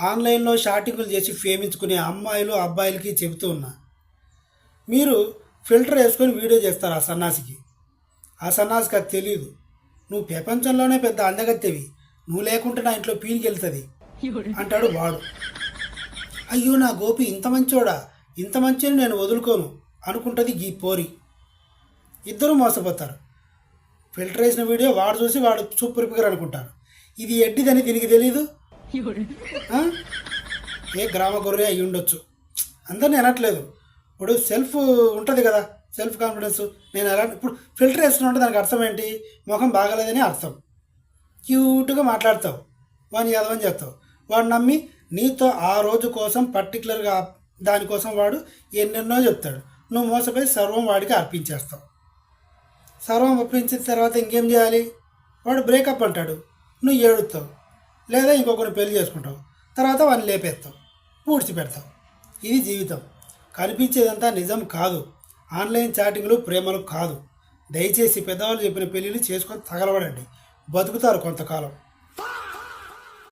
ఆన్లైన్లో షాటింగులు చేసి ఫేమించుకునే అమ్మాయిలు అబ్బాయిలకి చెబుతూ ఉన్నా, మీరు ఫిల్టర్ వేసుకొని వీడియో చేస్తారు ఆ సన్నాసికి. ఆ సన్నాసికి అది తెలియదు. నువ్వు ప్రపంచంలోనే పెద్ద అందగత్తెవి, నువ్వు లేకుంటే నా ఇంట్లో పీనికి వెళ్తుంది అంటాడు వాడు. అయ్యో నా గోపి ఇంత మంచోడా, ఇంత మంచిని నేను వదులుకోను అనుకుంటుంది ఈ పోరి. ఇద్దరు మోసపోతారు. ఫిల్టర్ వేసిన వీడియో వాడు చూసి వాడు సూపర్ ఫిగర్ అనుకుంటారు. ఇది ఎడ్డిదని దీనికి తెలీదు. ఏ గ్రామ గొర్రె అయి ఉండొచ్చు, అందరిని అనట్లేదు. ఇప్పుడు సెల్ఫ్ ఉంటుంది కదా, సెల్ఫ్ కాన్ఫిడెన్స్. నేను ఎలా ఇప్పుడు ఫిల్టర్ వేసుకున్నా దానికి అర్థం ఏంటి? ముఖం బాగలేదని అర్థం. క్యూట్గా మాట్లాడతావు, వాడిని యాదవని చేస్తావు, వాడు నమ్మి నీతో ఆ రోజు కోసం పర్టికులర్గా దానికోసం వాడు ఎన్నెన్నో చెప్తాడు. నువ్వు మోసపోయి సర్వం వాడికి అర్పించేస్తావు. సర్వం అర్పించిన తర్వాత ఇంకేం చేయాలి? వాడు బ్రేకప్ అంటాడు, నువ్వు ఏడుస్తావు, లేదా ఇంకొకరిని పెళ్లి చేసుకుంటావు. తర్వాత వాడిని లేపేస్తావు, పూడ్చిపెడతావు. ఇది జీవితం. కనిపించేదంతా నిజం కాదు. ఆన్లైన్ చాటింగ్లు ప్రేమలు కాదు. దయచేసి పెద్దవాళ్ళు చెప్పిన పెళ్ళిళ్ళు చేసుకొని తగలబడండి, బతుకుతారు కొంతకాలం.